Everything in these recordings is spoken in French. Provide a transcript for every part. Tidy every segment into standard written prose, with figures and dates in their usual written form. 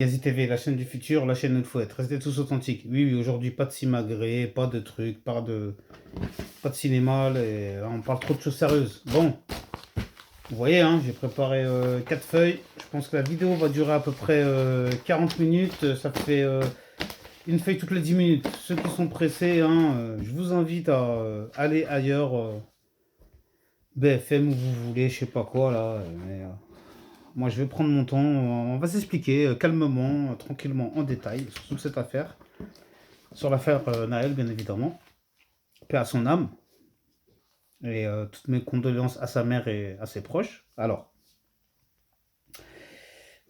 Yazi TV, la chaîne du futur, la chaîne où il faut être. Restez tous authentiques. Oui, oui, aujourd'hui, pas de simagrée, pas de trucs, pas de cinéma. Là, on parle trop de choses sérieuses. Bon, vous voyez, hein, j'ai préparé 4 feuilles. Je pense que la vidéo va durer à peu près 40 minutes. Ça fait une feuille toutes les 10 minutes. Ceux qui sont pressés, hein, je vous invite à aller ailleurs. BFM où vous voulez, je sais pas quoi, là. Mais, moi, je vais prendre mon temps. On va s'expliquer calmement, tranquillement, en détail sur toute cette affaire. Sur l'affaire Naël, bien évidemment. Paix à son âme. Et toutes mes condoléances à sa mère et à ses proches. Alors,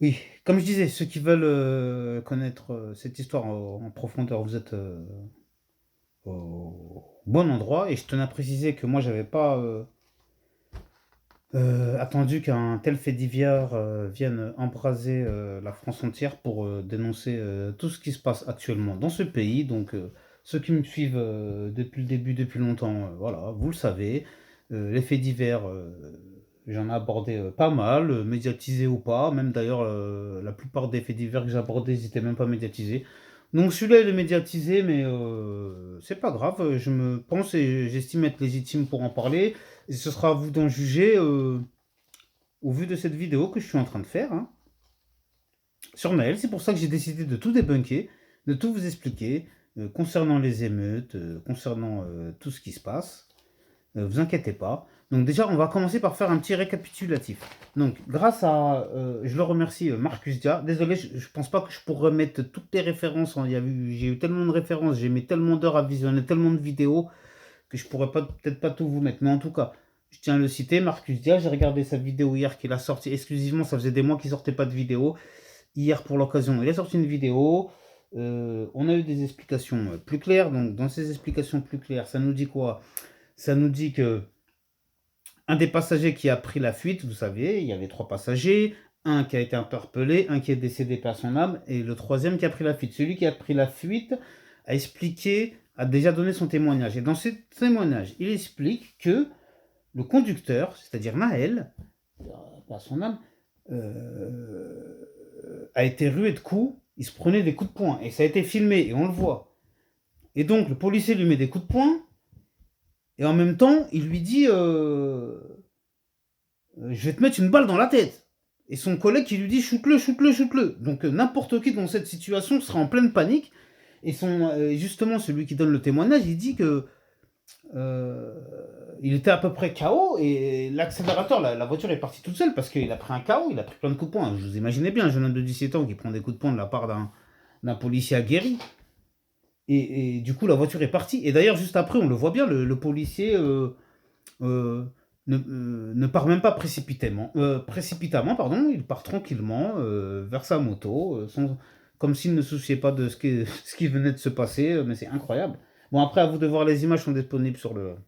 oui, comme je disais, ceux qui veulent connaître cette histoire en profondeur, vous êtes au bon endroit. Et je tenais à préciser que moi, j'avais pas attendu qu'un tel fait divers vienne embraser la France entière pour dénoncer tout ce qui se passe actuellement dans ce pays. Donc, ceux qui me suivent depuis le début, depuis longtemps, voilà, vous le savez. Les faits divers, j'en ai abordé pas mal, médiatisés ou pas. Même d'ailleurs, la plupart des faits divers que j'ai abordés, ils n'étaient même pas médiatisés. Donc celui-là, il est médiatisé, mais c'est pas grave. Je me pense et j'estime être légitime pour en parler. Et ce sera à vous d'en juger au vu de cette vidéo que je suis en train de faire hein, sur Naël. C'est pour ça que j'ai décidé de tout débunker, de tout vous expliquer concernant les émeutes, concernant tout ce qui se passe. Vous inquiétez pas. Donc déjà, on va commencer par faire un petit récapitulatif. Donc, grâce à, je le remercie, Marcus Dia. Désolé, je ne pense pas que je pourrais mettre toutes les références. Hein. J'ai eu tellement de références, j'ai mis tellement d'heures à visionner, tellement de vidéos que je pourrais peut-être pas tout vous mettre. Mais en tout cas, je tiens à le citer, Marcus Dia. J'ai regardé sa vidéo hier qu'il a sorti exclusivement. Ça faisait des mois qu'il sortait pas de vidéo. Hier, pour l'occasion, il a sorti une vidéo. On a eu des explications plus claires. Donc, dans ces explications plus claires, ça nous dit quoi? Ça nous dit que un des passagers qui a pris la fuite, vous savez, il y avait 3 passagers, un qui a été interpellé, un qui est décédé par son âme, et le troisième qui a pris la fuite. Celui qui a pris la fuite a expliqué, a déjà donné son témoignage. Et dans ce témoignage, il explique que le conducteur, c'est-à-dire Naël, par son âme, a été rué de coups, il se prenait des coups de poing, et ça a été filmé, et on le voit. Et donc le policier lui met des coups de poing, et en même temps, il lui dit je vais te mettre une balle dans la tête. Et son collègue qui lui dit shoot-le, shoot-le, shoot-le. Donc n'importe qui dans cette situation sera en pleine panique. Et justement, celui qui donne le témoignage, il dit que il était à peu près KO et l'accélérateur, la voiture est partie toute seule parce qu'il a pris un KO, il a pris plein de coups de poing. Je vous imaginez bien un jeune homme de 17 ans qui prend des coups de poing de la part d'un policier aguerri. Et du coup, la voiture est partie. Et d'ailleurs, juste après, on le voit bien, le policier ne part même pas précipitamment, pardon, il part tranquillement vers sa moto, comme s'il ne se souciait pas de ce qui venait de se passer, mais c'est incroyable. Bon, après, à vous de voir, les images sont disponibles sur le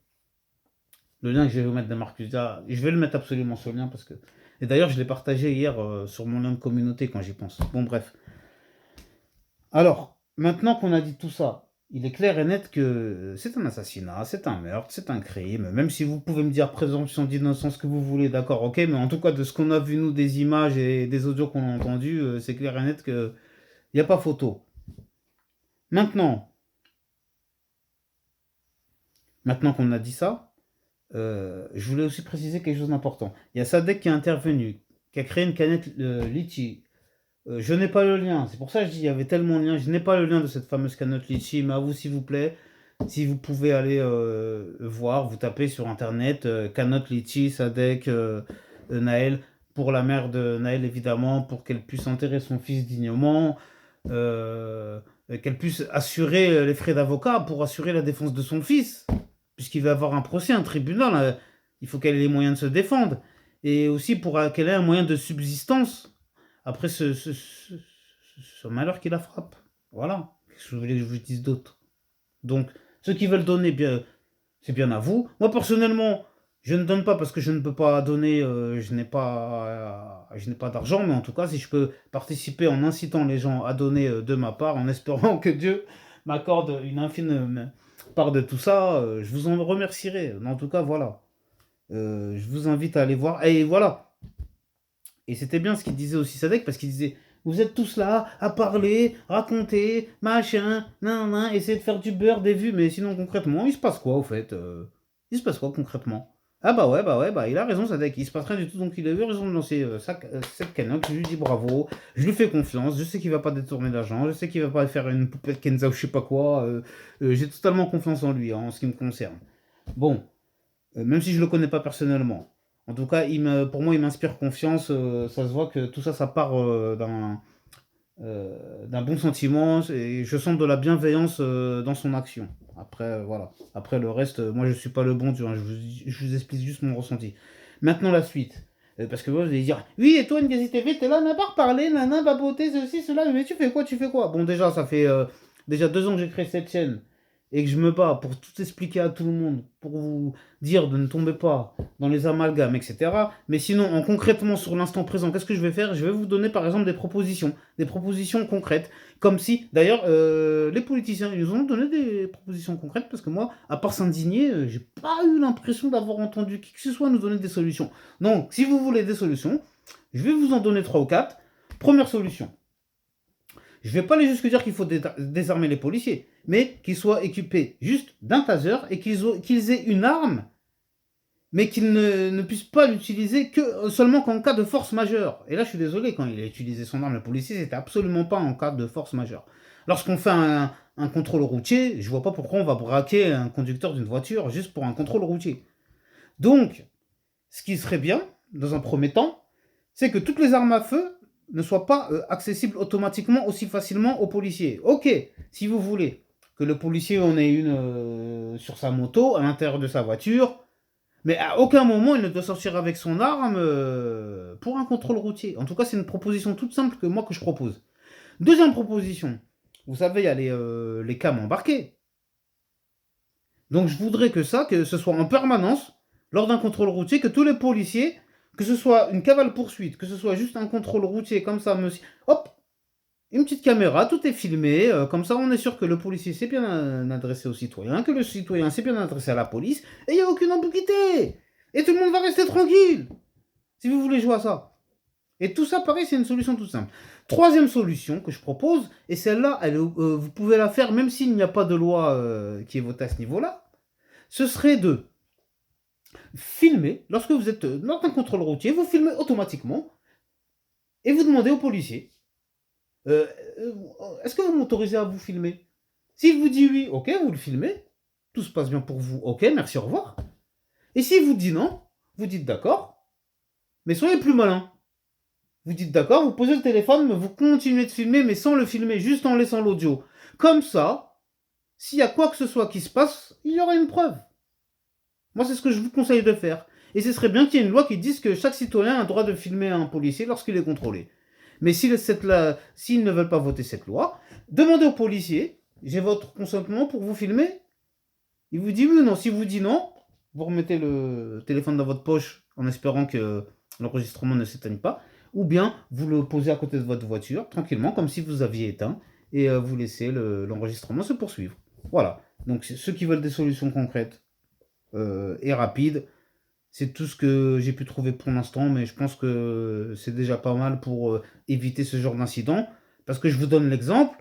lien que je vais vous mettre de Marcus. Je vais le mettre absolument sur le lien parce que. Et d'ailleurs, je l'ai partagé hier sur mon lien de communauté quand j'y pense. Bon, bref. Alors, maintenant qu'on a dit tout ça, il est clair et net que c'est un assassinat, c'est un meurtre, c'est un crime. Même si vous pouvez me dire présomption d'innocence que vous voulez, d'accord, ok, mais en tout cas, de ce qu'on a vu, nous, des images et des audios qu'on a entendus, c'est clair et net qu'il n'y a pas photo. Maintenant, qu'on a dit ça, je voulais aussi préciser quelque chose d'important. Il y a Sadek qui est intervenu, qui a créé une canette Litchi. Je n'ai pas le lien, c'est pour ça que je dis, il y avait tellement de liens, je n'ai pas le lien de cette fameuse cagnotte Litchi, mais à vous s'il vous plaît, si vous pouvez aller voir, vous tapez sur internet, cagnotte Litchi, Sadek, Naël, pour la mère de Naël évidemment, pour qu'elle puisse enterrer son fils dignement, qu'elle puisse assurer les frais d'avocat pour assurer la défense de son fils, puisqu'il va avoir un procès, un tribunal, il faut qu'elle ait les moyens de se défendre, et aussi pour qu'elle ait un moyen de subsistance après ce malheur qui la frappe. Voilà. Qu'est-ce que vous voulez que je vous dise d'autre? Donc, ceux qui veulent donner, bien, c'est bien à vous. Moi, personnellement, je ne donne pas parce que je ne peux pas donner, je n'ai pas d'argent, mais en tout cas, si je peux participer en incitant les gens à donner de ma part, en espérant que Dieu m'accorde une infime part de tout ça, je vous en remercierai. En tout cas, voilà. Je vous invite à aller voir. Et voilà. Et c'était bien ce qu'il disait aussi Sadek, parce qu'il disait Vous êtes tous là à parler, raconter, machin, nan, nan, essayer de faire du beurre, des vues, mais sinon concrètement, il se passe quoi au fait Il se passe quoi concrètement? Ah bah ouais, bah il a raison Sadek, il se passe rien du tout, donc il a eu raison de lancer cette canoë, je lui dis bravo, je lui fais confiance, je sais qu'il va pas détourner l'argent, je sais qu'il va pas faire une poupette Kenza ou je sais pas quoi, j'ai totalement confiance en lui, hein, en ce qui me concerne. Bon, même si je le connais pas personnellement. En tout cas, pour moi, il m'inspire confiance. Ça se voit que tout ça, ça part d'un bon sentiment et je sens de la bienveillance dans son action. Après, voilà. Après, le reste, moi, je suis pas le bon Dieu, hein. Je vous explique juste mon ressenti. Maintenant, la suite. Parce que vous allez dire, oui, et toi, Ngazi TV, t'es là, n'a pas reparlé, nana, baboter, ceci, cela, mais tu fais quoi, tu fais quoi? Bon, déjà, ça fait déjà 2 ans que j'ai créé cette chaîne et que je me bats pour tout expliquer à tout le monde, pour vous dire de ne tomber pas dans les amalgames, etc. Mais sinon, en concrètement, sur l'instant présent, qu'est-ce que je vais faire? Je vais vous donner, par exemple, des propositions concrètes. Comme si, d'ailleurs, les politiciens, ils nous ont donné des propositions concrètes parce que moi, à part s'indigner, j'ai pas eu l'impression d'avoir entendu qui que ce soit nous donner des solutions. Donc, si vous voulez des solutions, je vais vous en donner 3 ou 4. Première solution. Je ne vais pas aller jusque dire qu'il faut désarmer les policiers, mais qu'ils soient équipés juste d'un taser et qu'ils aient une arme, mais qu'ils ne puissent pas l'utiliser que seulement qu'en cas de force majeure. Et là, je suis désolé, quand il a utilisé son arme, le policier, c'était absolument pas en cas de force majeure. Lorsqu'on fait un contrôle routier, je vois pas pourquoi on va braquer un conducteur d'une voiture juste pour un contrôle routier. Donc, ce qui serait bien, dans un premier temps, c'est que toutes les armes à feu ne soient pas accessibles automatiquement aussi facilement aux policiers. Ok, si vous voulez que le policier en ait une sur sa moto, à l'intérieur de sa voiture, mais à aucun moment il ne doit sortir avec son arme pour un contrôle routier. En tout cas, c'est une proposition toute simple que je propose. Deuxième proposition, vous savez, il y a les cams embarqués. Donc je voudrais que ce soit en permanence, lors d'un contrôle routier, que tous les policiers, que ce soit une cavale poursuite, que ce soit juste un contrôle routier comme ça, monsieur, hop, une petite caméra, tout est filmé, comme ça on est sûr que le policier s'est bien adressé au citoyen, que le citoyen s'est bien adressé à la police, et il n'y a aucune ambiguïté. Et tout le monde va rester tranquille, si vous voulez jouer à ça. Et tout ça, pareil, c'est une solution toute simple. Troisième solution que je propose, et celle-là, vous pouvez la faire même s'il n'y a pas de loi qui est votée à ce niveau-là, ce serait de filmer, lorsque vous êtes dans un contrôle routier, vous filmez automatiquement et vous demandez au policier euh, euh, est-ce que vous m'autorisez à vous filmer? S'il vous dit oui, ok, vous le filmez, tout se passe bien pour vous, ok, merci, au revoir. Et s'il vous dit non, vous dites d'accord, mais soyez plus malin. Vous dites d'accord, vous posez le téléphone, mais vous continuez de filmer, mais sans le filmer, juste en laissant l'audio. Comme ça, s'il y a quoi que ce soit qui se passe, il y aura une preuve. Moi, c'est ce que je vous conseille de faire. Et ce serait bien qu'il y ait une loi qui dise que chaque citoyen a le droit de filmer un policier lorsqu'il est contrôlé. Mais s'ils ne veulent pas voter cette loi, demandez au policier, j'ai votre consentement pour vous filmer. Il vous dit oui ou non. S'il vous dit non, vous remettez le téléphone dans votre poche en espérant que l'enregistrement ne s'éteigne pas. Ou bien vous le posez à côté de votre voiture, tranquillement, comme si vous aviez éteint, et vous laissez l'enregistrement se poursuivre. Voilà. Donc ceux qui veulent des solutions concrètes, et rapide. C'est tout ce que j'ai pu trouver pour l'instant, mais je pense que c'est déjà pas mal pour éviter ce genre d'incident. Parce que je vous donne l'exemple,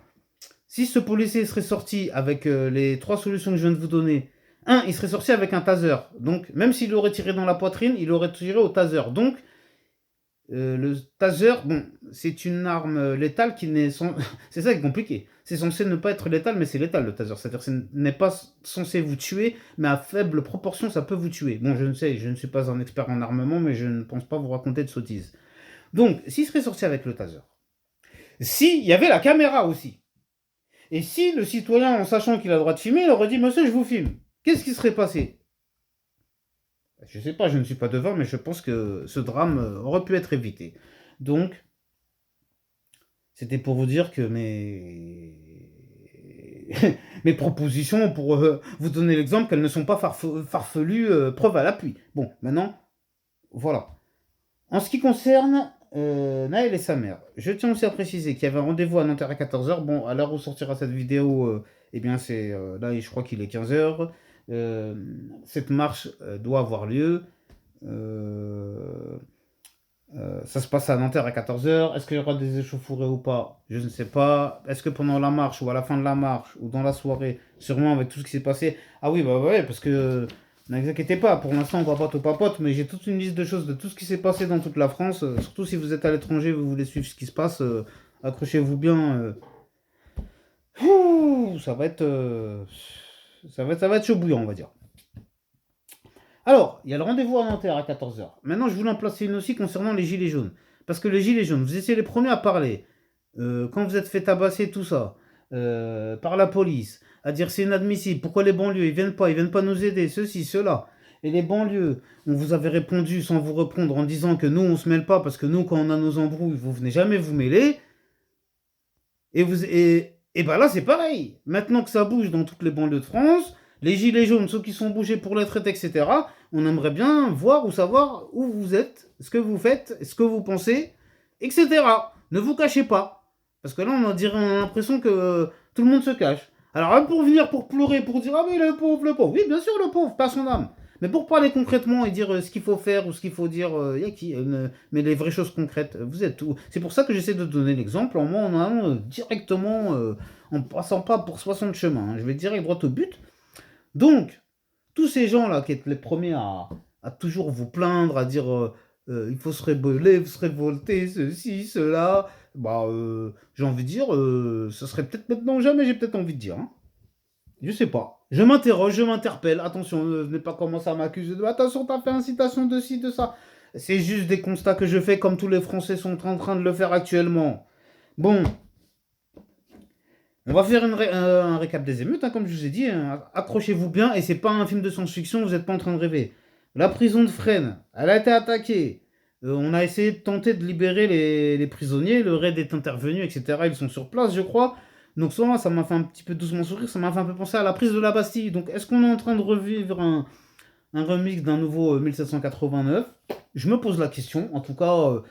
si ce policier serait sorti avec les 3 solutions que je viens de vous donner, un, il serait sorti avec un taser. Donc, même s'il aurait tiré dans la poitrine, il aurait tiré au taser. Donc, le taser, bon, c'est une arme létale qui n'est sans... c'est ça qui est compliqué. C'est censé ne pas être létal, mais c'est létal le taser. C'est-à-dire que ce n'est pas censé vous tuer, mais à faible proportion, ça peut vous tuer. Bon, je ne sais, je ne suis pas un expert en armement, mais je ne pense pas vous raconter de sottises. Donc, s'il serait sorti avec le taser, s'il y avait la caméra aussi, et si le citoyen, en sachant qu'il a le droit de filmer, il aurait dit, monsieur, je vous filme, qu'est-ce qui serait passé? Je sais pas, je ne suis pas devin, mais je pense que ce drame aurait pu être évité. Donc, c'était pour vous dire que mes propositions, pour vous donner l'exemple, qu'elles ne sont pas farfelues, preuve à l'appui. Bon, maintenant, voilà. En ce qui concerne Naël et sa mère, je tiens aussi à préciser qu'il y avait un rendez-vous à Nanterre à 14h. Bon, à l'heure où sortira cette vidéo, eh bien, c'est là, je crois qu'il est 15h. Cette marche doit avoir lieu. Euh, Ça se passe à Nanterre à 14 h. Est-ce qu'il y aura des échauffourées ou pas? Je ne sais pas. Est-ce que pendant la marche ou à la fin de la marche ou dans la soirée, sûrement avec tout ce qui s'est passé. Ah oui, bah ouais, parce que ne vous inquiétez pas, pour l'instant on papote ou papote, mais j'ai toute une liste de choses de tout ce qui s'est passé dans toute la France. Surtout si vous êtes à l'étranger, vous voulez suivre ce qui se passe, accrochez-vous bien. Ça va être, ça va être chaud bouillant, on va dire. Alors, il y a le rendez-vous à Nanterre à 14 h. Maintenant, je voulais en placer une aussi concernant les gilets jaunes. Parce que les gilets jaunes, vous étiez les premiers à parler. Quand vous êtes fait tabasser, tout ça, par la police, à dire c'est inadmissible, pourquoi les banlieues, ils viennent pas nous aider, ceci, cela. Et les banlieues, on vous avait répondu sans vous répondre en disant que nous, on se mêle pas, parce que nous, quand on a nos embrouilles, vous venez jamais vous mêler. Et ben là, c'est pareil. Maintenant que ça bouge dans toutes les banlieues de France, les gilets jaunes, ceux qui sont bougés pour les traités, etc., on aimerait bien voir ou savoir où vous êtes, ce que vous faites, ce que vous pensez, etc. Ne vous cachez pas. Parce que là, on a l'impression que tout le monde se cache. Alors, même pour venir, pour pleurer, pour dire, ah oui, le pauvre, le pauvre. Oui, bien sûr, le pauvre, pas son âme. Mais pour parler concrètement et dire ce qu'il faut faire ou ce qu'il faut dire, y a qui mais les vraies choses concrètes, vous êtes où? C'est pour ça que j'essaie de donner l'exemple en allant directement, en passant pas pour 60 chemins, hein. Je vais direct droit au but. Donc, tous ces gens-là qui êtes les premiers à toujours vous plaindre, à dire il faut se rebeller, se révolter, ceci, cela, bah, j'ai envie de dire, ce serait peut-être maintenant ou jamais, j'ai peut-être envie de dire, hein. Je sais pas. Je m'interroge, je m'interpelle. Attention, ne venez pas commencer à m'accuser de attention, t'as fait incitation de ci, de ça. C'est juste des constats que je fais comme tous les Français sont en train de le faire actuellement. Bon, on va faire un récap des émeutes, hein, comme je vous ai dit, hein. Accrochez-vous bien, et c'est pas un film de science-fiction, vous n'êtes pas en train de rêver. La prison de Fresnes, elle a été attaquée. On a essayé de tenter de libérer les prisonniers, le raid est intervenu, etc. Ils sont sur place, je crois. Donc ça m'a fait un petit peu doucement sourire, ça m'a fait un peu penser à la prise de la Bastille. Donc est-ce qu'on est en train de revivre un remix d'un nouveau 1789? Je me pose la question. En tout cas,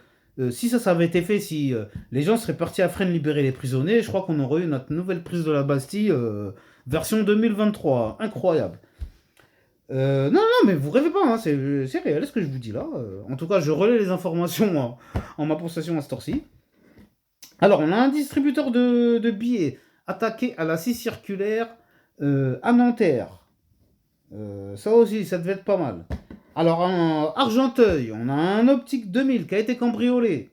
si ça avait été fait, si les gens seraient partis à Fresnes libérer les prisonniers, je crois qu'on aurait eu notre nouvelle prise de la Bastille version 2023. Incroyable. Non, non, mais vous rêvez pas, hein, c'est réel ce que je vous dis là. En tout cas, je relais les informations en ma possession à cette heure-ci. Alors, on a un distributeur de billets attaqué à la scie circulaire à Nanterre. Ça aussi, ça devait être pas mal. Alors, à Argenteuil, on a un Optique 2000 qui a été cambriolé.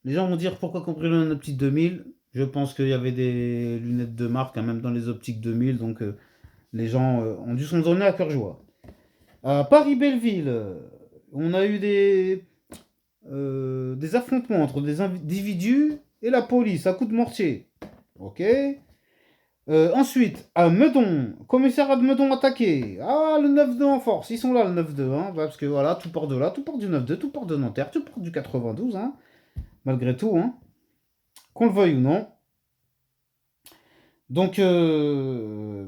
Les gens vont dire pourquoi cambrioler un Optique 2000. Je pense qu'il y avait des lunettes de marque, hein, même dans les Optiques 2000, donc les gens ont dû s'en donner à cœur joie. À Paris-Belleville, on a eu des affrontements entre des individus et la police à coups de mortier. Ok. Ensuite, à Meudon, commissariat de Meudon attaqué. Ah, le 9-2 en force, ils sont là le 9-2, hein, parce que voilà, tout part de là, tout part du 9-2, tout part de Nanterre, tout part du 92, hein, malgré tout, hein, qu'on le veuille ou non. Donc,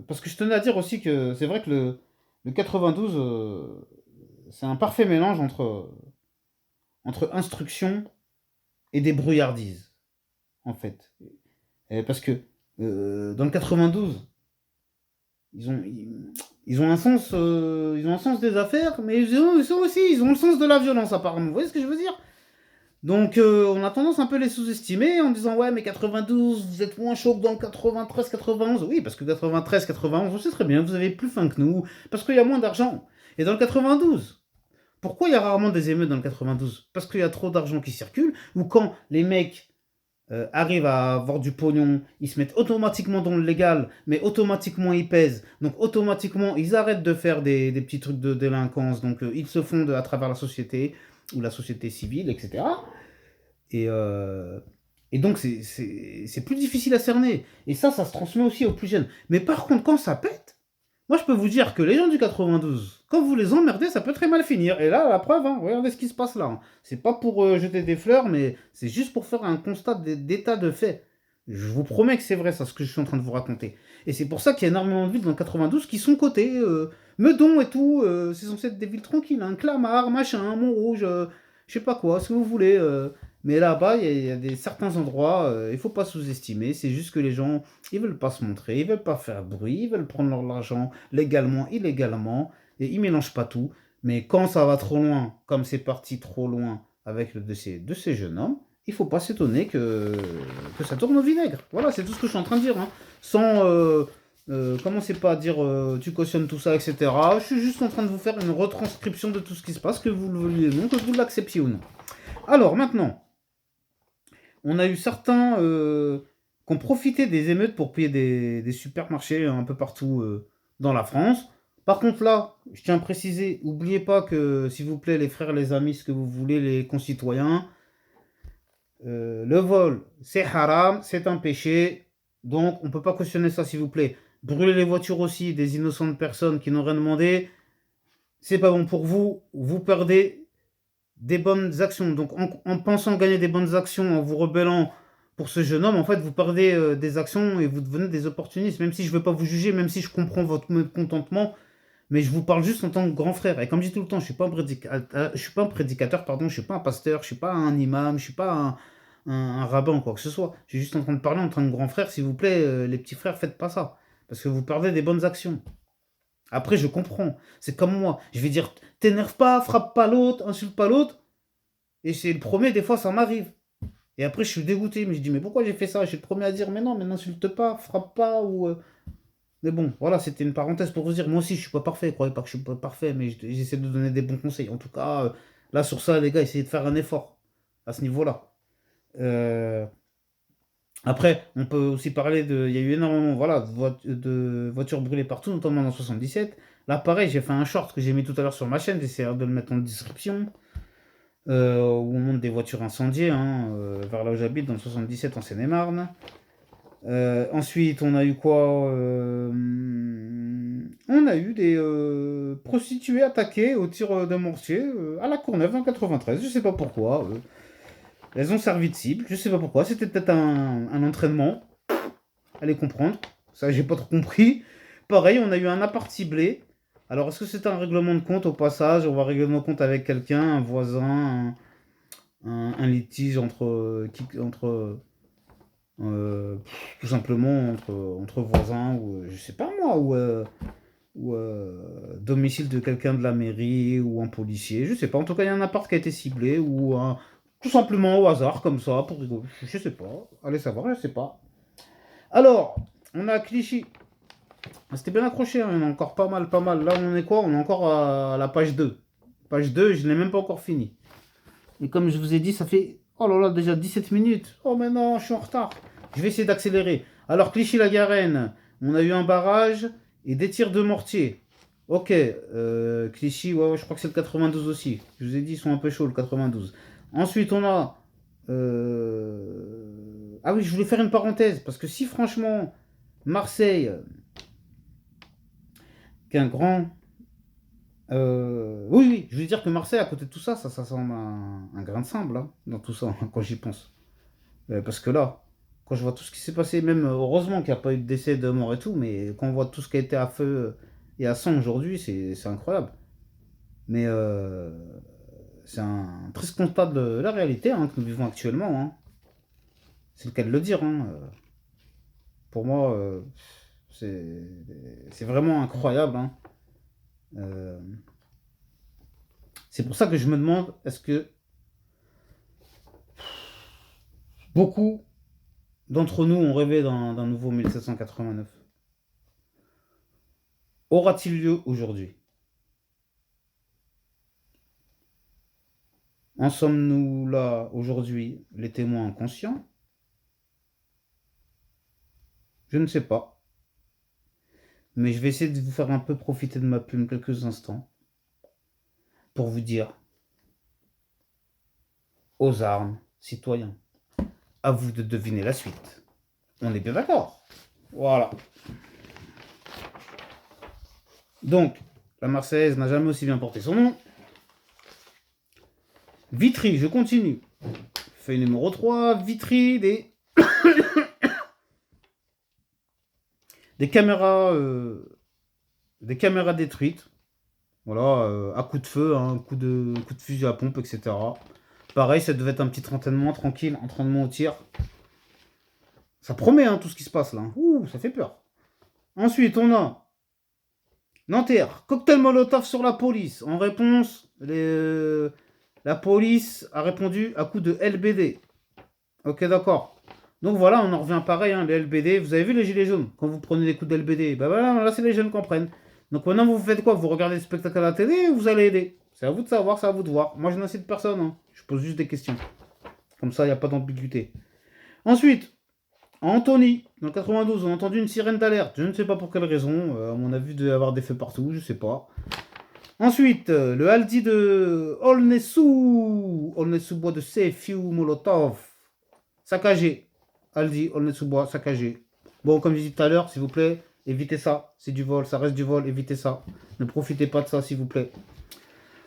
parce que je tenais à dire aussi que c'est vrai que le 92, c'est un parfait mélange entre instruction et des brouillardises, en fait. Parce que dans le 92, ils ont, ils ont un sens des affaires, mais ils ont le sens de la violence apparemment. Vous voyez ce que je veux dire? Donc on a tendance un peu les sous-estimer en disant ouais mais 92 vous êtes moins chaud que dans le 93 91. Oui parce que 93 91 on sait très bien vous avez plus faim que nous parce qu'il y a moins d'argent. Et dans le 92 pourquoi il y a rarement des émeutes dans le 92? Parce qu'il y a trop d'argent qui circule ou quand les mecs arrivent à avoir du pognon, ils se mettent automatiquement dans le légal, mais automatiquement ils pèsent. Donc automatiquement ils arrêtent de faire des petits trucs de délinquance. Donc ils se fondent à travers la société ou la société civile, etc. Et, euh, et donc c'est plus difficile à cerner. Et ça se transmet aussi aux plus jeunes. Mais par contre, quand ça pète, moi je peux vous dire que les gens du 92, quand vous les emmerdez, ça peut très mal finir. Et là, la preuve, hein, regardez ce qui se passe là, hein. C'est pas pour jeter des fleurs, mais c'est juste pour faire un constat d'état de fait. Je vous promets que c'est vrai, ça, ce que je suis en train de vous raconter. Et c'est pour ça qu'il y a énormément de villes dans le 92 qui sont cotées. Meudon et tout, c'est censé être des villes tranquilles. Hein, Clamart, machin, Montrouge, je sais pas quoi, ce que vous voulez. Mais là-bas, il y a certains endroits, il faut pas sous-estimer. C'est juste que les gens, ils veulent pas se montrer, ils veulent pas faire bruit, ils veulent prendre leur argent légalement, illégalement, et ils mélangent pas tout. Mais quand ça va trop loin, comme c'est parti trop loin avec le décès de ces jeunes hommes, il ne faut pas s'étonner que ça tourne au vinaigre. Voilà, c'est tout ce que je suis en train de dire. Hein. Sans... commencez pas à dire tu cautionnes tout ça, etc. Je suis juste en train de vous faire une retranscription de tout ce qui se passe, que vous le vouliez ou non, que vous l'acceptiez ou non. Alors maintenant, on a eu certains qui ont profité des émeutes pour piller des supermarchés un peu partout dans la France. Par contre là, je tiens à préciser, n'oubliez pas que, s'il vous plaît, les frères, les amis, ce que vous voulez, les concitoyens, le vol, c'est haram, c'est un péché, donc on ne peut pas cautionner ça, s'il vous plaît. Brûler les voitures aussi des innocentes personnes qui n'ont rien demandé, c'est pas bon pour vous, vous perdez des bonnes actions. Donc en pensant gagner des bonnes actions, en vous rebellant pour ce jeune homme, en fait, vous perdez des actions et vous devenez des opportunistes. Même si je ne veux pas vous juger, même si je comprends votre mécontentement, mais je vous parle juste en tant que grand frère. Et comme je dis tout le temps, je ne suis pas un prédicateur, pardon, je ne suis pas un pasteur, je ne suis pas un imam, je ne suis pas un rabbin, quoi que ce soit. Je suis juste en train de parler en tant que grand frère. S'il vous plaît, les petits frères, faites pas ça. Parce que vous perdez des bonnes actions. Après, je comprends. C'est comme moi. Je vais dire, t'énerve pas, frappe pas l'autre, insulte pas l'autre. Et c'est le premier, des fois, ça m'arrive. Et après, je suis dégoûté. Mais je dis, mais pourquoi j'ai fait ça? Je suis le premier à dire, mais non, mais n'insulte pas, frappe pas. Mais bon, voilà, c'était une parenthèse pour vous dire, moi aussi, je suis pas parfait. Croyez pas que je suis pas parfait, mais j'essaie de donner des bons conseils. En tout cas, là, sur ça, les gars, essayez de faire un effort à ce niveau-là. Euh, Après, on peut aussi parler de. Il y a eu énormément voilà, de voitures brûlées partout, notamment en 77. Là, pareil, j'ai fait un short que j'ai mis tout à l'heure sur ma chaîne, j'essaie de le mettre en description, où on monte des voitures incendiées, hein, vers là où j'habite, dans le 77 en Seine-et-Marne. Ensuite, on a eu quoi on a eu des prostituées attaquées au tir de mortier à la Courneuve en 93. Je sais pas pourquoi. Elles ont servi de cible. Je sais pas pourquoi. C'était peut-être un entraînement. Allez comprendre. Ça, j'ai pas trop compris. Pareil, on a eu un appart ciblé. Alors, est-ce que c'est un règlement de compte au passage? On va régler nos comptes avec quelqu'un, un voisin, un litige entre tout simplement entre voisins ou je sais pas moi ou domicile de quelqu'un de la mairie ou un policier, je sais pas. En tout cas, il y a un appart qui a été ciblé ou tout simplement au hasard comme ça pour rigoler. Je sais pas. Allez savoir, je sais pas. Alors, on a Clichy. C'était bien accroché, hein, il y en a encore pas mal, pas mal. Là, on est quoi? On est encore à la page 2. Page 2, je ne l'ai même pas encore fini. Et comme je vous ai dit, ça fait, oh là là, déjà 17 minutes. Oh mais non, je suis en retard. Je vais essayer d'accélérer. Alors, Clichy-la-Garenne, on a eu un barrage et des tirs de mortier. Ok, Clichy, ouais, je crois que c'est le 92 aussi. Je vous ai dit, ils sont un peu chauds, le 92. Ensuite, on a... Ah oui, je voulais faire une parenthèse, parce que si franchement, Marseille, qu'un grand... oui, oui, je veux dire que Marseille, à côté de tout ça, ça semble un grain de sable, hein, dans tout ça, quand j'y pense. Parce que là, quand je vois tout ce qui s'est passé, même heureusement qu'il n'y a pas eu de décès, de mort et tout, mais quand on voit tout ce qui a été à feu et à sang aujourd'hui, c'est incroyable. Mais c'est un triste constat de la réalité hein, que nous vivons actuellement. Hein. C'est le cas de le dire. Hein. Pour moi, c'est vraiment incroyable. Hein. Euh, c'est pour ça que je me demande, est-ce que beaucoup d'entre nous ont rêvé d'un nouveau 1789? Aura-t-il lieu aujourd'hui? En sommes-nous là aujourd'hui les témoins inconscients? Je ne sais pas. Mais je vais essayer de vous faire un peu profiter de ma plume quelques instants pour vous dire aux armes, citoyens. À vous de deviner la suite. On est bien d'accord? Voilà. Donc, la Marseillaise n'a jamais aussi bien porté son nom. Vitry, je continue. Feuille numéro 3, Vitry, des caméras détruites. Voilà, à coup de feu, hein, coup de fusil à pompe, etc. Pareil, ça devait être un petit entraînement tranquille, entraînement au tir. Ça promet hein, tout ce qui se passe là. Ouh, ça fait peur. Ensuite, on a Nanterre, cocktail Molotov sur la police. En réponse, La police a répondu à coup de LBD. Ok, d'accord. Donc voilà, on en revient pareil, hein, les LBD. Vous avez vu les gilets jaunes quand vous prenez des coups de LBD? Ben voilà, là c'est les jeunes qui en prennent. Donc maintenant vous faites quoi? Vous regardez le spectacle à la télé et vous allez aider. C'est à vous de savoir, c'est à vous de voir. Moi je n'incite personne, hein. Je pose juste des questions. Comme ça, il n'y a pas d'ambiguïté. Ensuite, Anthony, dans le 92, on a entendu une sirène d'alerte. Je ne sais pas pour quelle raison. À mon avis, il devait y avoir des feux partout, je sais pas. Ensuite, le Aldi de Aulnay-sous. Aulnay-sous-Bois de Sefiu Molotov. Saccagé. Aldi, Aulnay-sous-Bois, saccagé. Bon, comme je disais tout à l'heure, s'il vous plaît, évitez ça. C'est du vol, ça reste du vol, évitez ça. Ne profitez pas de ça, s'il vous plaît.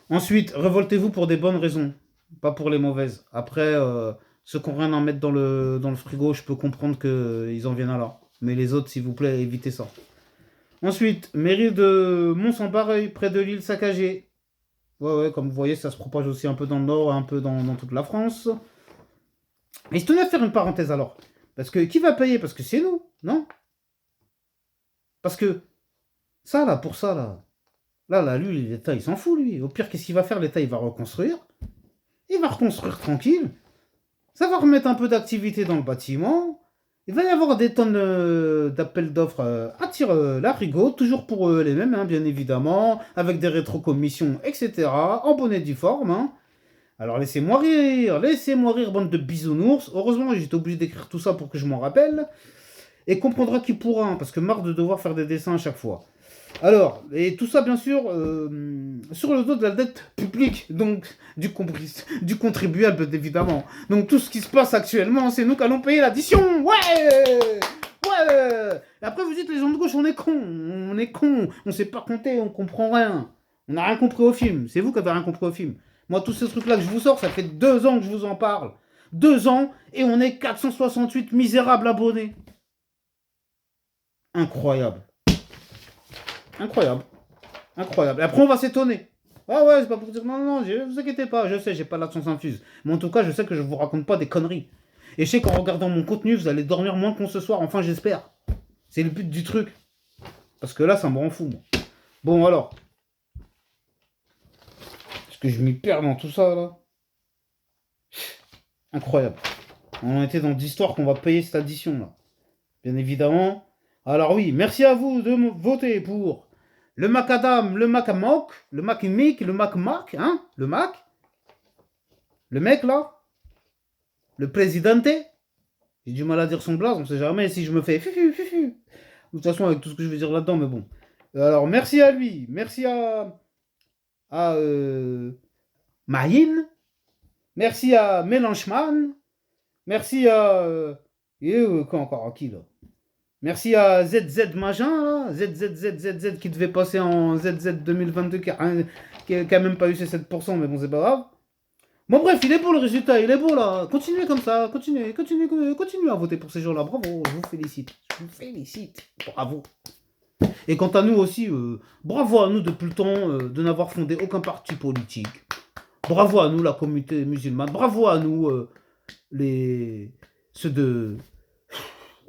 Ensuite, révoltez-vous pour des bonnes raisons, pas pour les mauvaises. Après, ceux qui n'ont rien à mettre dans le frigo, je peux comprendre qu'ils en viennent à là. Mais les autres, s'il vous plaît, évitez ça. Ensuite, mairie de Mont-Saint-Barreuil, près de l'île saccagée. Ouais, ouais, comme vous voyez, ça se propage aussi un peu dans le nord, un peu dans toute la France. Et je tenais à faire une parenthèse alors. Parce que qui va payer? Parce que c'est nous, non? Parce que ça, là, pour ça, là. Là, lui, l'État, il s'en fout, lui. Au pire, qu'est-ce qu'il va faire? L'État, il va reconstruire. Il va reconstruire tranquille. Ça va remettre un peu d'activité dans le bâtiment. Il va y avoir des tonnes d'appels d'offres à l'arigot, toujours pour les mêmes, hein, bien évidemment, avec des rétrocommissions, etc. En bonne et due forme. Hein. Alors laissez-moi rire, bande de bisounours. Heureusement, j'étais obligé d'écrire tout ça pour que je m'en rappelle. Et comprendra qui pourra, hein, parce que marre de devoir faire des dessins à chaque fois. Alors, et tout ça, bien sûr, sur le dos de la dette publique, donc du contribuable, évidemment. Donc, tout ce qui se passe actuellement, c'est nous qui allons payer l'addition. Ouais. Ouais. Et après, vous dites, les gens de gauche, on est cons. On est cons. On sait pas compter, on comprend rien. On n'a rien compris au film. C'est vous qui avez rien compris au film. Moi, tous ces trucs-là que je vous sors, ça fait 2 ans que je vous en parle. 2 ans, et on est 468 misérables abonnés. Incroyable. Incroyable. Incroyable. Et après, on va s'étonner. Ah ouais, c'est pas pour dire non, non, ne vous inquiétez pas. Je sais, j'ai pas l'absence infuse. Mais en tout cas, je sais que je vous raconte pas des conneries. Et je sais qu'en regardant mon contenu, vous allez dormir moins qu'on ce soir. Enfin, j'espère. C'est le but du truc. Parce que là, ça me rend fou, moi. Bon, alors. Est-ce que je m'y perds dans tout ça, là? Incroyable. On était dans d'histoires qu'on va payer cette addition, là. Bien évidemment. Alors oui, merci à vous de voter pour le macadam, le macamoc, le macimic, le macmac, hein, le mac, le mec là, le présidente. J'ai du mal à dire son blaze, on sait jamais si je me fais fufu, fufu. De toute façon, avec tout ce que je vais dire là-dedans, mais bon. Alors, merci à lui, merci à Marine, merci à Mélangeman, merci à... quoi encore, à qui là? Merci à ZZ Magin, là, ZZZZZ qui devait passer en ZZ 2022, qui a même pas eu ses 7%, mais bon, c'est pas grave. Bon, bref, il est beau le résultat, il est beau là. Continuez comme ça, continuez à voter pour ces gens-là. Bravo, je vous félicite. Je vous félicite. Bravo. Et quant à nous aussi, bravo à nous depuis le temps de n'avoir fondé aucun parti politique. Bravo à nous, la communauté musulmane. Bravo à nous, ceux de.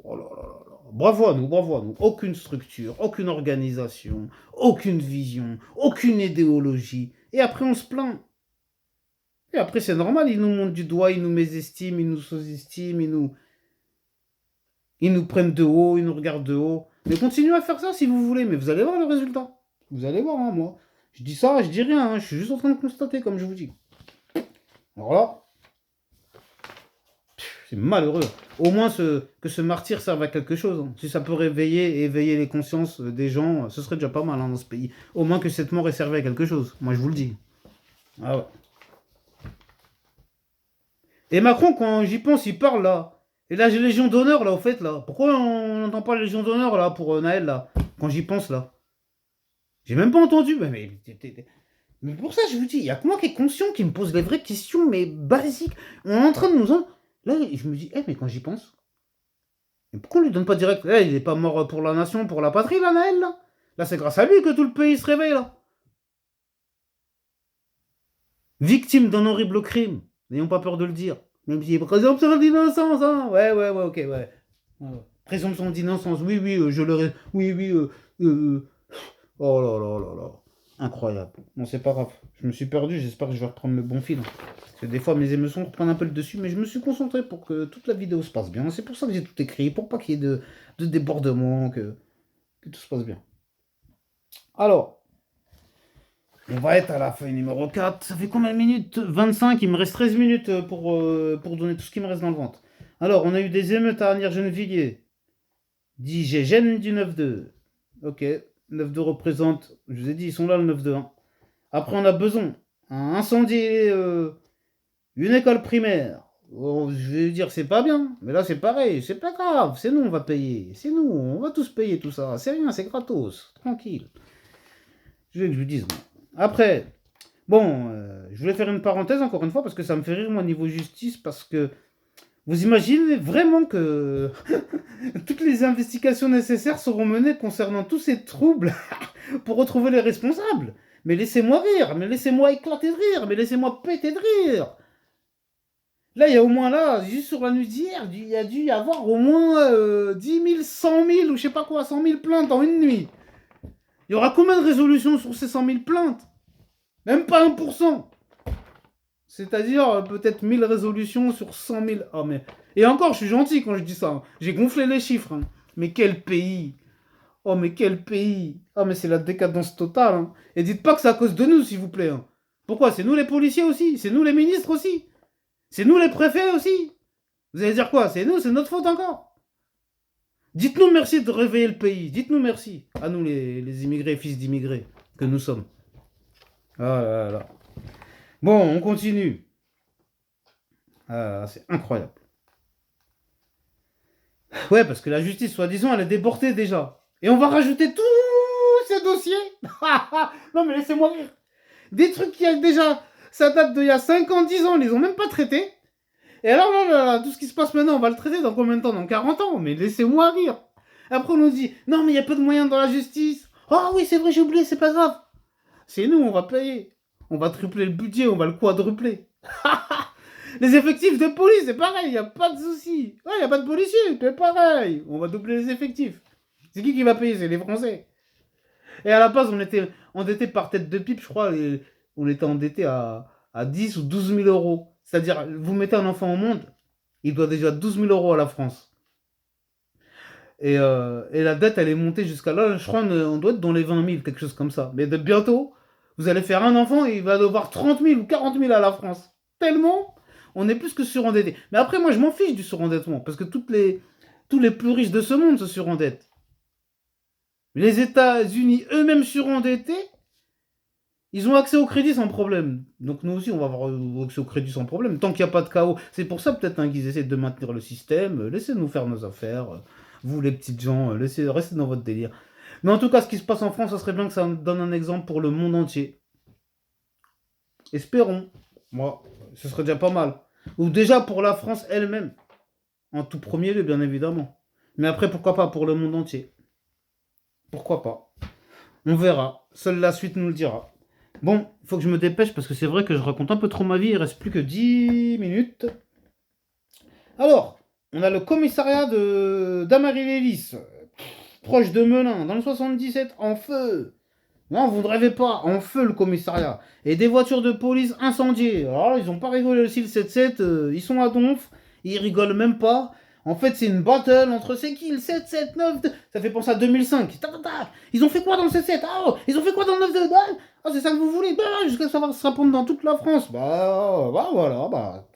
Oh là là là. Bravo à nous, bravo à nous. Aucune structure, aucune organisation, aucune vision, aucune idéologie. Et après, on se plaint. Et après, c'est normal, ils nous montrent du doigt, ils nous mésestiment, ils nous sous-estiment, ils nous prennent de haut, ils nous regardent de haut. Mais continuez à faire ça si vous voulez, mais vous allez voir le résultat. Vous allez voir, hein, moi. Je dis ça, je dis rien, hein, je suis juste en train de constater, comme je vous dis. Alors là, c'est malheureux. Au moins que ce martyr serve à quelque chose. Hein. Si ça peut réveiller et éveiller les consciences des gens, ce serait déjà pas mal hein, dans ce pays. Au moins que cette mort ait servi à quelque chose. Moi, je vous le dis. Ah ouais. Et Macron, quand j'y pense, il parle là. Et la Légion d'honneur, là, au fait, là. Pourquoi on n'entend pas la Légion d'honneur, là, pour Naël, là? Quand j'y pense, là. J'ai même pas entendu. Mais pour ça, je vous dis, il y a que moi qui est conscient, qui me pose les vraies questions, mais basiques. On est en train de nous en... Là, je me dis, mais quand j'y pense, mais pourquoi on lui donne pas direct? Il est pas mort pour la nation, pour la patrie, là, Naël, là? Là, c'est grâce à lui que tout le pays se réveille, là. Victime d'un horrible crime. N'ayons pas peur de le dire. Même si présomption d'innocence, hein. Ouais, ok, ouais. Présomption d'innocence, oui, je le... Oui, oh là là là là. Incroyable. Bon, c'est pas grave. Je me suis perdu, j'espère que je vais reprendre le bon fil. Parce que des fois, mes émotions reprennent un peu le dessus, mais je me suis concentré pour que toute la vidéo se passe bien. C'est pour ça que j'ai tout écrit, pour pas qu'il y ait de débordement, que tout se passe bien. Alors, on va être à la feuille numéro 4. Ça fait combien de minutes? 25. Il me reste 13 minutes pour donner tout ce qui me reste dans le ventre. Alors, on a eu des émeutes à Arnières-Gennevilliers. Dit Gégène du 9-2. Ok. 9-2 représente, je vous ai dit, ils sont là le 9-2. Hein. Après, on a besoin. Un incendie, une école primaire. Oh, je vais dire, c'est pas bien. Mais là, c'est pareil. C'est pas grave. C'est nous, on va payer. C'est nous. On va tous payer tout ça. C'est rien, c'est gratos. Tranquille. Je veux que je vous dise. Moi. Après, bon, je voulais faire une parenthèse encore une fois parce que ça me fait rire, moi, niveau justice. Parce que vous imaginez vraiment que toutes les investigations nécessaires seront menées concernant tous ces troubles pour retrouver les responsables. Mais laissez-moi rire, mais laissez-moi éclater de rire, mais laissez-moi péter de rire. Là, il y a au moins là, juste sur la nuit d'hier, il y a dû y avoir au moins 10 000, 100 000 ou je sais pas quoi, 100 000 plaintes en une nuit. Il y aura combien de résolutions sur ces 100 000 plaintes? Même pas 1%. C'est-à-dire peut-être 1000 résolutions sur 100 000. Oh, mais... Et encore, je suis gentil quand je dis ça. J'ai gonflé les chiffres. Hein. Mais quel pays! Oh, mais quel pays! Oh, mais c'est la décadence totale. Hein. Et dites pas que c'est à cause de nous, s'il vous plaît. Hein. Pourquoi? C'est nous les policiers aussi. C'est nous les ministres aussi. C'est nous les préfets aussi. Vous allez dire quoi? C'est nous, c'est notre faute encore. Dites-nous merci de réveiller le pays. Dites-nous merci. À nous, les immigrés, fils d'immigrés, que nous sommes. Ah là là. Bon, on continue. Ah, c'est incroyable. Ouais, parce que la justice, soi-disant, elle est débordée déjà. Et on va rajouter tous ces dossiers. Non, mais laissez-moi rire. Des trucs qui, déjà, ça date d'il y a 5 ans, 10 ans, ils les ont même pas traités. Et alors là, tout ce qui se passe maintenant, on va le traiter dans combien de temps? Dans 40 ans. Mais laissez-moi rire. Après, on nous dit, non, mais il y a peu de moyens dans la justice. Oh oui, c'est vrai, j'ai oublié, c'est pas grave. C'est nous, on va payer. On va tripler le budget, on va le quadrupler. Les effectifs de police, c'est pareil, il n'y a pas de souci. Ouais, il n'y a pas de policiers, c'est pareil. On va doubler les effectifs. C'est qui va payer? C'est les Français. Et à la base, on était endetté par tête de pipe, je crois. On était endetté à 10 ou 12 000 euros. C'est-à-dire, vous mettez un enfant au monde, il doit déjà 12 000 euros à la France. Et la dette, elle est montée jusqu'à là, je crois, on doit être dans les 20 000, quelque chose comme ça. Mais de bientôt, vous allez faire un enfant et il va devoir 30 000 ou 40 000 à la France. Tellement, on est plus que surendetté. Mais après, moi, je m'en fiche du surendettement, parce que tous les plus riches de ce monde se surendettent. Les États-Unis eux-mêmes surendettés, ils ont accès au crédit sans problème. Donc nous aussi, on va avoir accès au crédit sans problème, tant qu'il n'y a pas de chaos. C'est pour ça peut-être hein, qu'ils essaient de maintenir le système. Laissez-nous faire nos affaires. Vous, les petites gens, restez dans votre délire. Mais en tout cas, ce qui se passe en France, ça serait bien que ça donne un exemple pour le monde entier. Espérons. Moi, ce serait déjà pas mal. Ou déjà pour la France elle-même. En tout premier lieu, bien évidemment. Mais après, pourquoi pas pour le monde entier. Pourquoi pas. On verra. Seule la suite nous le dira. Bon, il faut que je me dépêche parce que c'est vrai que je raconte un peu trop ma vie. Il reste plus que 10 minutes. Alors, on a le commissariat d'Amarie-Lélis, proche de Melun, dans le 77, en feu. Non, vous ne rêvez pas, en feu le commissariat. Et des voitures de police incendiées. Alors, ils n'ont pas rigolé aussi le 7-7, ils sont à donf, ils rigolent même pas. En fait, c'est une battle entre c'est qui le 7-7, 9, ça fait penser à 2005. Ils ont fait quoi dans le 7-7? Ah, ils ont fait quoi dans le 9-2? Ah, c'est ça que vous voulez? Bah, jusqu'à savoir se répondre dans toute la France. Bah, voilà, bah.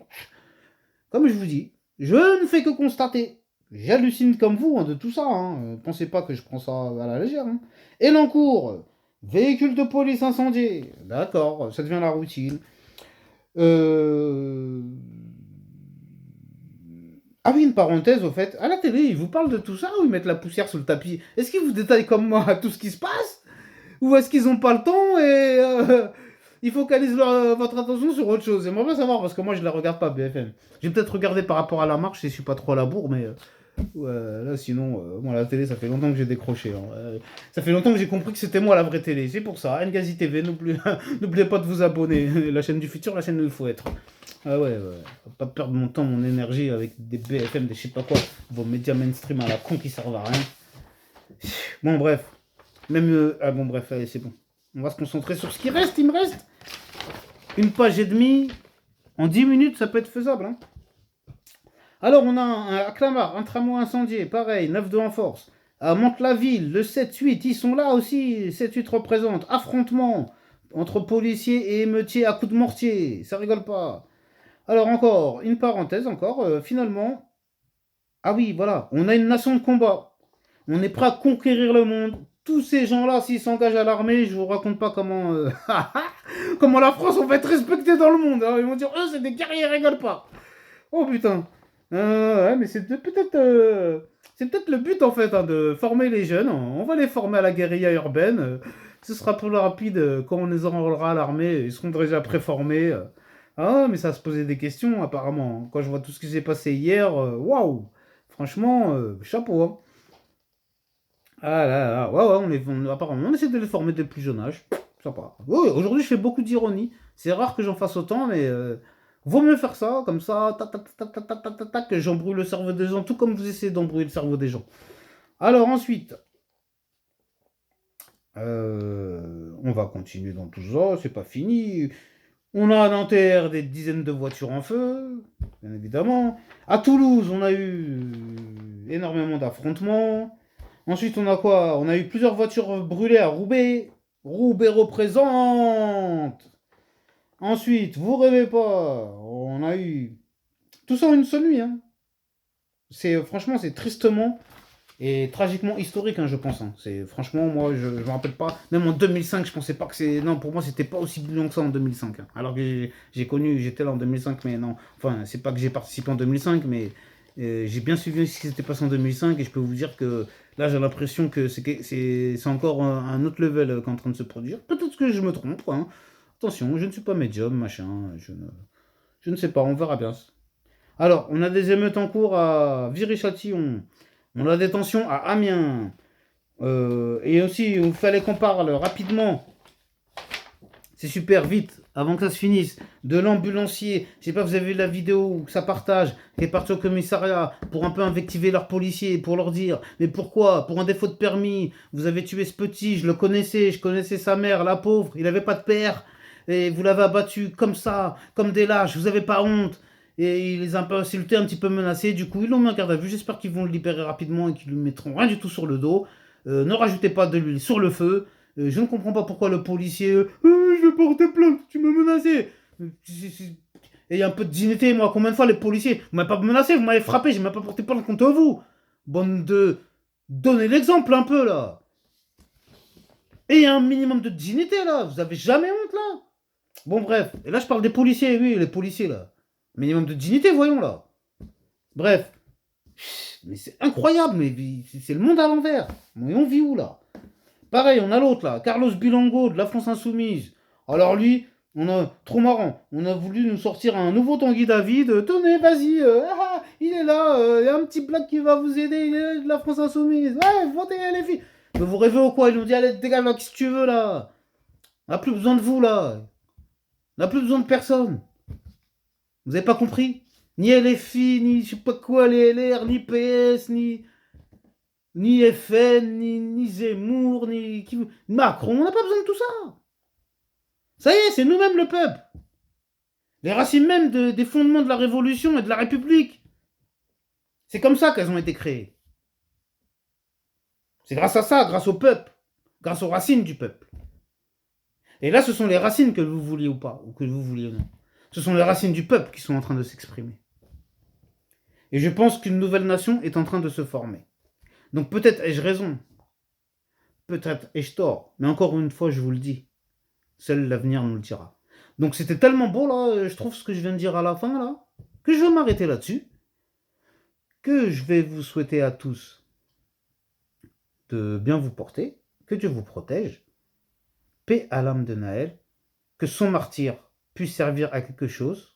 Comme je vous dis, je ne fais que constater. J'hallucine comme vous hein, de tout ça. Hein. Pensez pas que je prends ça à la légère. Hein. Elancourt, véhicule de police incendié. D'accord, ça devient la routine. Ah oui, une parenthèse au fait. À la télé, ils vous parlent de tout ça ou ils mettent la poussière sous le tapis? Est-ce qu'ils vous détaillent comme moi tout ce qui se passe? Ou est-ce qu'ils n'ont pas le temps et ils focalisent votre attention sur autre chose? J'aimerais bien savoir parce que moi je ne la regarde pas BFM. J'ai peut-être regardé par rapport à la marche si je suis pas trop à la bourre, mais là sinon, moi la télé ça fait longtemps que j'ai décroché. Hein. Ça fait longtemps que j'ai compris que c'était moi la vraie télé. C'est pour ça. Ngazi TV, n'oubliez pas de vous abonner. La chaîne du futur, la chaîne où il faut être. Ah ouais, faut pas perdre mon temps, mon énergie avec des BFM, des je sais pas quoi, vos médias mainstream à la con qui servent à rien. Bon bref. Même. Ah bon bref, allez, c'est bon. On va se concentrer sur ce qui reste. Il me reste une page et demie. En 10 minutes, ça peut être faisable. Hein. Alors, on a à Clamart, un tramway incendié, pareil, 9-2 en force. À Mantes-la-Ville, le 7-8, ils sont là aussi. 7-8 représente. Affrontement entre policiers et émeutiers à coups de mortier. Ça rigole pas. Alors, encore, une parenthèse, encore. Finalement, ah oui, voilà, on a une nation de combat. On est prêt à conquérir le monde. Tous ces gens-là, s'ils s'engagent à l'armée, je vous raconte pas comment, comment la France va être respectée dans le monde. Hein. Ils vont dire, eux, c'est des guerriers, ils rigolent pas. Oh putain. Ouais, mais c'est peut-être le but en fait hein, de former les jeunes. On va les former à la guérilla urbaine. Ce sera plus rapide quand on les enrôlera à l'armée. Ils seront déjà préformés. Ah, mais ça se posait des questions apparemment. Quand je vois tout ce qui s'est passé hier, waouh. Franchement, chapeau. Hein. Ah là là, ouais, ouais, apparemment, on essaie de les former dès le plus jeune âge. Sympa. Ouais, aujourd'hui, je fais beaucoup d'ironie. C'est rare que j'en fasse autant, mais vaut mieux faire ça, comme ça, tac, tac, tac, tac, tac, tac, tac, tac, que j'embrouille le cerveau des gens, tout comme vous essayez d'embrouiller le cerveau des gens. Alors ensuite, on va continuer dans tout ça, c'est pas fini. On a à Nanterre des dizaines de voitures en feu, bien évidemment. À Toulouse, on a eu énormément d'affrontements. Ensuite, on a quoi? On a eu plusieurs voitures brûlées à Roubaix. Roubaix représente. Ensuite, vous rêvez pas, on a eu tout ça en une seule nuit. Hein. Franchement, c'est tristement et tragiquement historique, hein, je pense. Hein. C'est franchement, moi, je me rappelle pas. Même en 2005, je pensais pas que c'est. Non, pour moi, c'était pas aussi brillant que ça en 2005. Hein. Alors que j'étais là en 2005, mais non. Enfin, c'est pas que j'ai participé en 2005, mais j'ai bien suivi ce qui s'était passé en 2005 et je peux vous dire que là, j'ai l'impression que c'est encore un autre level qui est en train de se produire. Peut-être que je me trompe. Hein. Attention, je ne suis pas médium, machin. Je ne sais pas, on verra bien. Alors, on a des émeutes en cours à Viry-Châtillon. On a des tensions à Amiens. Et aussi, il fallait qu'on parle rapidement. C'est super vite, avant que ça se finisse. De l'ambulancier. Je sais pas, vous avez vu la vidéo où ça partage. Qui est parti au commissariat pour un peu invectiver leurs policiers. Pour leur dire, mais pourquoi? Pour un défaut de permis. Vous avez tué ce petit, je le connaissais. Je connaissais sa mère, la pauvre. Il n'avait pas de père. Et vous l'avez abattu comme ça, comme des lâches. Vous n'avez pas honte. Et il les a un peu insultés, un petit peu menacés. Du coup, ils l'ont mis en garde à vue. J'espère qu'ils vont le libérer rapidement et qu'ils lui mettront rien du tout sur le dos. Ne rajoutez pas de l'huile sur le feu. Je ne comprends pas pourquoi le policier. Je vais porter plainte, tu m'as menacé. Et il y a un peu de dignité, moi. Combien de fois les policiers. Vous m'avez pas menacé, vous m'avez frappé, j'ai même pas porté plainte contre vous. Bande de. Donnez l'exemple un peu là. Et il y a un minimum de dignité là. Vous avez jamais honte là. Bon, bref. Et là, je parle des policiers, oui, les policiers là. Minimum de dignité, voyons là. Bref. Mais c'est incroyable, mais c'est le monde à l'envers. Mais on vit où là? Pareil, on a l'autre là, Carlos Bilango de la France Insoumise. Alors lui, on a trop marrant. On a voulu nous sortir un nouveau Tanguy David. Tenez, vas-y, il est là. Il y a un petit black qui va vous aider. Il est de la France Insoumise. Ouais, votez les filles. Mais vous rêvez ou quoi? Ils nous dit allez, dégage là, qu'est-ce que tu veux là? On n'a plus besoin de vous là. On n'a plus besoin de personne. Vous avez pas compris? Ni LFI, ni je sais pas quoi, les LR, ni PS, ni FN, ni Zemmour, ni Macron. On n'a pas besoin de tout ça. Ça y est, c'est nous-mêmes le peuple. Les racines même des fondements de la Révolution et de la République. C'est comme ça qu'elles ont été créées. C'est grâce à ça, grâce au peuple, grâce aux racines du peuple. Et là, ce sont les racines que vous vouliez ou pas, ou que vous vouliez ou non. Ce sont les racines du peuple qui sont en train de s'exprimer. Et je pense qu'une nouvelle nation est en train de se former. Donc peut-être ai-je raison, peut-être ai-je tort, mais encore une fois, je vous le dis, seul l'avenir nous le dira. Donc c'était tellement beau là, je trouve ce que je viens de dire à la fin là, que je vais m'arrêter là-dessus, que je vais vous souhaiter à tous de bien vous porter, que Dieu vous protège, paix à l'âme de Naël, que son martyr puisse servir à quelque chose.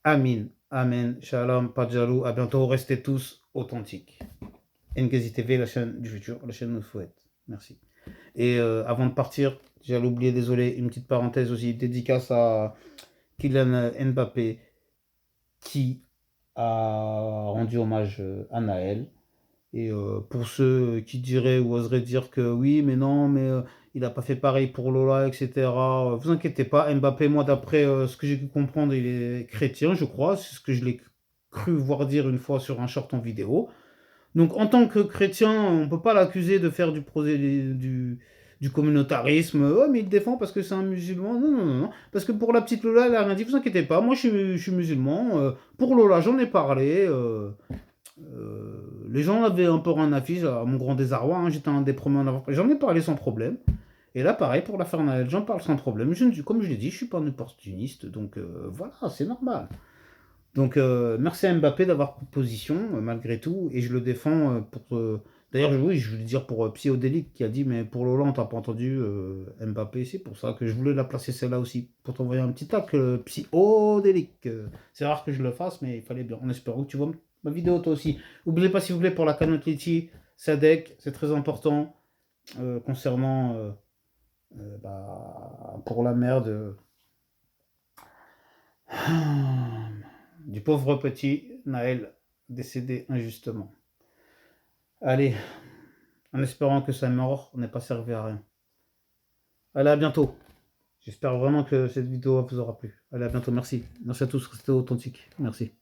Amin, amen, shalom, pas de jaloux, à bientôt, restez tous authentiques. Ngazi TV, la chaîne du futur, la chaîne de Fouette. Merci. Et avant de partir, j'allais oublier, désolé, une petite parenthèse aussi, dédicace à Kylian Mbappé qui a rendu hommage à Naël Et pour ceux qui diraient ou oseraient dire que oui, mais non, mais il a pas fait pareil pour Lola et cetera, vous inquiétez pas, Mbappé, moi d'après, ce que j'ai pu comprendre, il est chrétien, je crois. C'est ce que je l'ai cru voir dire une fois sur un short en vidéo. Donc en tant que chrétien, on peut pas l'accuser de faire du communautarisme. «Oh mais il défend parce que c'est un musulman». Non, non, non, non. Parce que pour la petite Lola, elle a rien dit, vous inquiétez pas. Moi je suis musulman, pour Lola, j'en ai parlé, les gens avaient un peu rien à fiche, à mon grand désarroi, hein, j'étais un des premiers à en avoir parlé. J'en ai parlé sans problème. Et là pareil pour la Fernandel, j'en parle sans problème. Comme je l'ai dit, je suis pas un opportuniste, donc voilà, c'est normal. Donc, merci à Mbappé d'avoir pris position, malgré tout, et je le défends d'ailleurs, oui, je voulais dire pour Psyodélique qui a dit, mais pour Lola, on t'a pas entendu, Mbappé, c'est pour ça que je voulais la placer celle-là aussi, pour t'envoyer un petit tac, Psyodélique. C'est rare que je le fasse, mais il fallait bien, en espérant que tu vois ma vidéo toi aussi. N'oubliez pas, s'il vous plaît, pour la cagnotte Litchi, Sadek, c'est très important, concernant, pour la merde. Du pauvre petit Naël, décédé injustement. Allez, en espérant que sa mort n'ait pas servi à rien. Allez, à bientôt. J'espère vraiment que cette vidéo vous aura plu. Allez, à bientôt, merci. Merci à tous, restez authentiques. Merci.